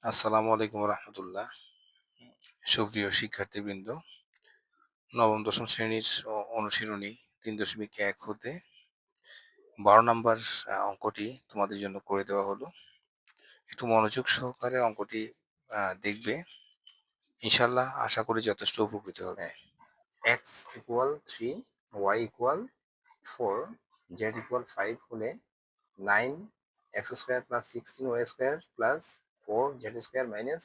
আসসালামু আলাইকুম রহমতুল্লাহ। সুপ্রিয় শিক্ষার্থীবৃন্দ, নবম দশম শ্রেণীর অনুশীলনী 3.1 হতে 12 নম্বর অঙ্কটি তোমাদের জন্য করে দেওয়া হলো। একটু মনোযোগ সহকারে অঙ্কটি দেখবে, ইনশাল্লাহ আশা করি যথেষ্ট উপকৃত হবে। x equal 3, y equal 4, z equal 5 হলে 9x square plus 16y square plus 4z square minus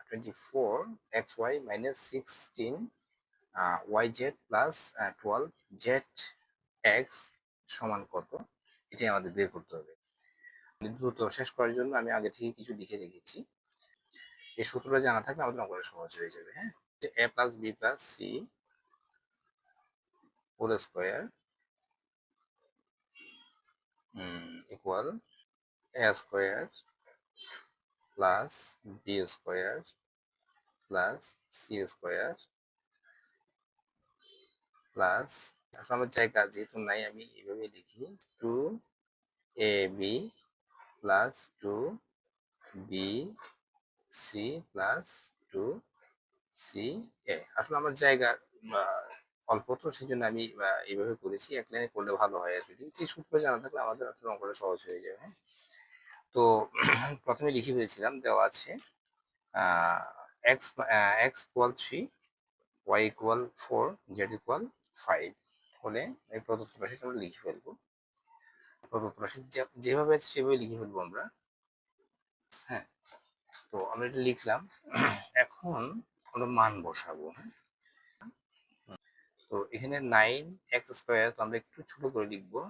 24xy minus 16 yz plus 12zx সমান কত, এটি আমাদের বের করতে হবে। দ্রুত শেষ করার জন্য আমি আগে থেকে কিছু লিখে রেখেছি। এই সূত্রটা জানা থাকলে আমাদের অঙ্কটা সহজ হয়ে যাবে। হ্যাঁ, a plus b plus c whole square equal a square plus b square plus c square plus, আসলে আমার জায়গা যেহেতু নাই আমি এইভাবে লিখি 2ab plus 2bc plus 2ca। আসলে আমার জায়গা অল্প, তো সেই জন্য আমি এইভাবে করেছি। এক লাইনে করলে ভালো হয় আর কি। যে সূত্র জানা থাকলে আমাদের আসলে অঙ্কটা সহজ হয়ে যাবে। হ্যাঁ, তো প্রথমে লিখে ফেলেছিলাম, দেওয়া আছে x equal 3, y equal 4, z equal 5 হলে এই প্রদত্ত রাশিটা আমরা লিখে ফেলবো। প্রদত্ত রাশি যেভাবে আছে সেভাবে লিখে ফেলবো আমরা। হ্যাঁ, তো আমরা এটা লিখলাম। এখন আমরা মান বসাবো। হ্যাঁ, তো এখানে 9x স্কোয়ার, তো আমরা একটু ছোট করে লিখবো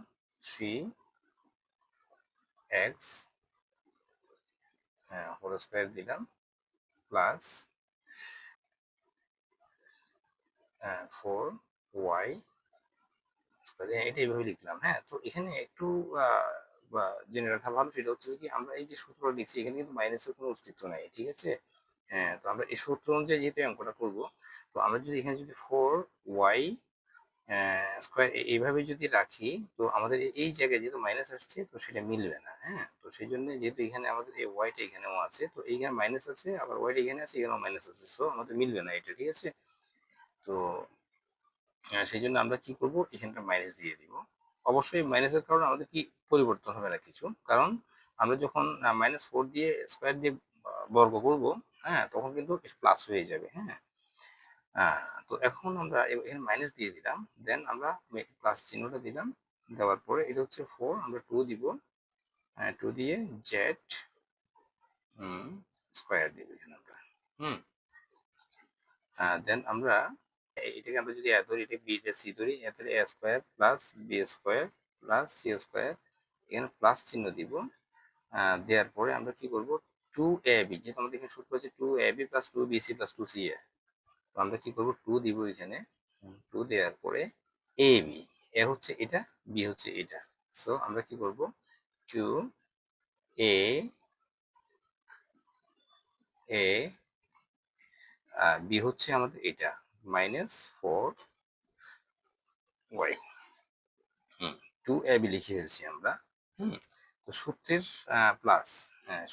3x হোল স্কোয়ার দিলাম প্লাস 4y স্কোয়ার, এটা এইভাবে লিখলাম। হ্যাঁ, তো এখানে একটু জেনে রাখা ভালো, সেটা হচ্ছে কি আমরা এই যে সূত্র লিখছি এখানে কিন্তু মাইনাসের কোনো অস্তিত্ব নাই। ঠিক আছে, হ্যাঁ, তো আমরা এই সূত্র অনুযায়ী যেহেতু অঙ্কটা করবো, তো আমরা যদি এখানে যদি 4y স্কোয়ার এইভাবে যদি রাখি, তো আমাদের এই জায়গায় যেহেতু মাইনাস আসছে তো সেটা মিলবে না। হ্যাঁ, তো সেই জন্য যেহেতু এখানে আমাদের এই ওয়াইটা এখানেও আছে, তো এইখানে মাইনাস আছে, আবার ওয়াইটা এখানে আছে, এখানেও মাইনাস আছে, সো আমাদের মিলবে না এটা। ঠিক আছে, তো সেই জন্য আমরা কি করব, এখানটা মাইনাস দিয়ে দিব। অবশ্যই মাইনাসের কারণে আমাদের কি পরিবর্তন হবে না কিছু, কারণ আমরা যখন -4 দিয়ে স্কোয়ার দিয়ে বর্গ করব, হ্যাঁ, তখন কিন্তু প্লাস হয়ে যাবে। হ্যাঁ, তো এখন আমরা এখানে মাইনাস দিয়ে দিলাম, দেন আমরা প্লাস চিহ্নটা দিলাম। দেওয়ার পরে এটা হচ্ছে 4, আমরা 2 দিব, 2 দিয়ে জেড স্কোয়ার দিব এখানে আমরা। দেন আমরা এটাকে আমরা যদি এ ধরি, এটা বি টা সি ধরি, তাহলে a square plus b square plus c square, এখানে প্লাস চিহ্ন দিব। দেওয়ার পরে আমরা কি করব, 2ab, যেহেতু আমাদের এখানে সূত্র হচ্ছে 2ab plus 2bc plus 2ca, তো আমরা কি করব, 2 দিব এখানে। 2 দেওয়ার পরে ab, এ হচ্ছে এটা, বি হচ্ছে এটা, সো আমরা কি করব, 2a এ বি হচ্ছে আমাদের এটা মাইনাস 4y, 2ab লিখে ফেলছি আমরা। তো সূত্রের প্লাস, হ্যাঁ,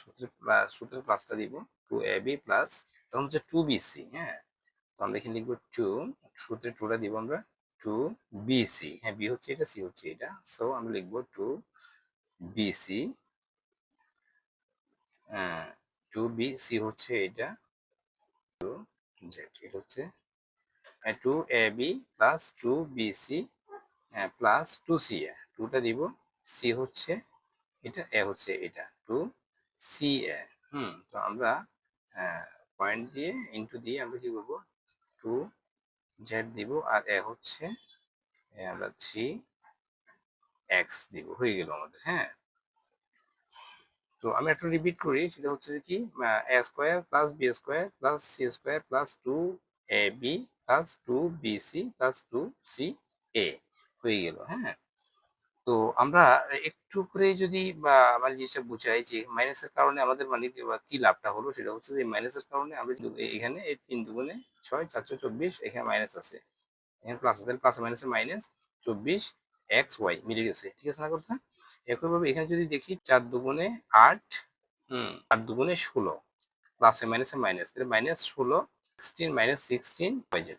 সূত্রের প্লাসটা দিব, 2ab প্লাস, এখন হচ্ছে 2bc। হ্যাঁ, তো আমরা এখানে লিখবো 2, সূত্রের 2টা দিব আমরা, 2bc। হ্যাঁ, বি হচ্ছে এটা, সি হচ্ছে এটা, সো আমরা লিখবো 2bc, 2bc হচ্ছে এটা, এটা হচ্ছে 2ab plus 2bc plus 2ca, 2টা দিব, সি হচ্ছে এটা, এ হচ্ছে এটা, 2ca। তো আমরা পয়েন্ট দিয়ে ইনটু দিয়ে আমরা কি করব, 2z দিব, আর এ হচ্ছে আমরা 3x দিব, হয়ে গেল আমাদের। হ্যাঁ, তো আমি একটু রিপিট করি, সেটা হচ্ছে কি, a square plus b square plus c square plus 2ab plus 2bc plus 2ca হয়ে গেল। হ্যাঁ, তো আমরা একটু করে যদি মানে জিনিসটা বুঝাই যে মাইনাসের কারণে আমাদের মানে কি লাভটা হলো, সেটা হচ্ছে যে মাইনাসের কারণে আমরা এখানে এই 3 দুগুণে 6, 4 24, এখানে মাইনাস আছে, এখানে প্লাস আছে, প্লাস মাইনাসে মাইনাস 24xy মিলে গেছে। ঠিক আছে না কথা? একইভাবে এখানে যদি দেখি 4 দুগুণে 8, 8 দুগুণে 16, প্লাসে মাইনাসে মাইনাস, তাহলে -16 -16 বাই-z,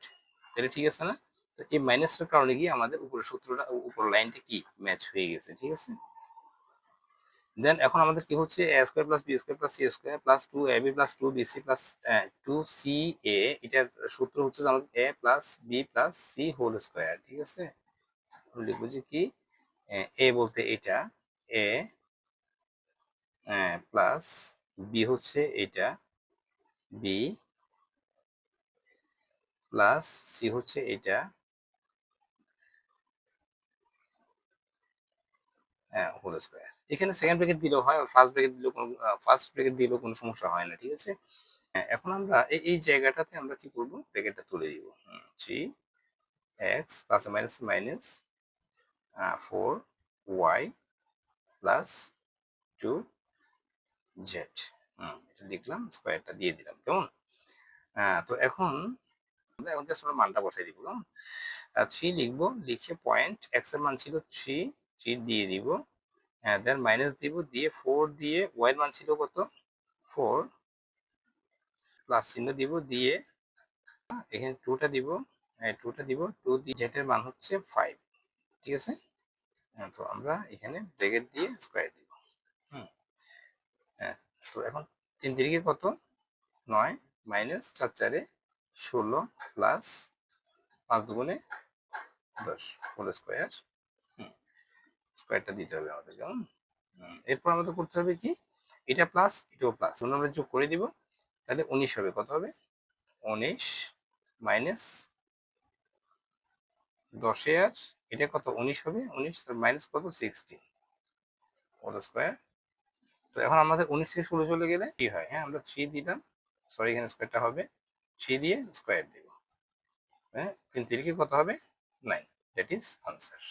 তাহলে ঠিক আছে না? তো এই মাইনাসটার কারণে কি আমাদের উপরের সূত্রটা, উপর লাইনটা কি ম্যাচ হয়ে গেছে, ঠিক আছে? দেন এখন আমাদের কি হচ্ছে, a square plus b square plus c square plus 2ab plus 2bc plus 2ca, এটার সূত্র হচ্ছে যে আমাদের a plus b plus c whole square, ঠিক আছে? লিখবো যে কি, a বলতে এটা, a প্লাস b হচ্ছে এটা, b প্লাস c হচ্ছে এটা, হোল স্কয়ার। এখানে সেকেন্ড ব্র্যাকেট দিলেও হয়, ফার্স্ট ব্র্যাকেট দিলেও কোনো সমস্যা হয় না, ঠিক আছে? এখন আমরা এই জায়গাটাতে আমরা কি করব, ব্র্যাকেটটা তুলে দিব। 3x plus minus minus 4y plus 2z, এটা লিখলাম, স্কয়ারটা দিয়ে দিলাম, কেমন? তো এখন জাস্ট আমরা মানটা বসাই দিব, কেমন? 3 লিখবো, লিখে পয়েন্ট x এর মান ছিল 3 দিয়ে দিব, দেন মাইনাস দিব, দিয়ে 4 দিয়ে y এর মান ছিল কত, 4, প্লাস চিহ্ন দিব, দিয়ে এখানে 2টা দিব, 2 দিয়ে z এর মান হচ্ছে 5, ঠিক আছে? তো আমরা এখানে ব্র্যাকেট দিয়ে স্কয়ার দিব। হুম হ্যাঁ, তো এখন 3 তিরিকে কত, 9 মাইনাস 4 চারে 16 প্লাস 5 দুগুণে 10 হোল স্কয়ার, স্কয়ারটা দিতে হবে আমাদের, কেমন? এরপর আমাদের করতে হবে কি, এটা প্লাস এটাও প্লাস, আমরা যোগ করে দিব, তাহলে 19 হবে, কত হবে, 19 মাইনাস 10 আর এটা কত, 19 হবে, 19 মাইনাস কত, 16 হোল স্কয়ার। তো এখন আমাদের 19 থেকে 16 চলে গেলে কি হয়, হ্যাঁ আমরা 3 দিলাম, সরি এখানে স্কয়ারটা হবে 3 দিয়ে স্কয়ার দিব, হ্যাঁ 3 তিরিকে কত হবে, 9, দ্যাট ইজ আনসার।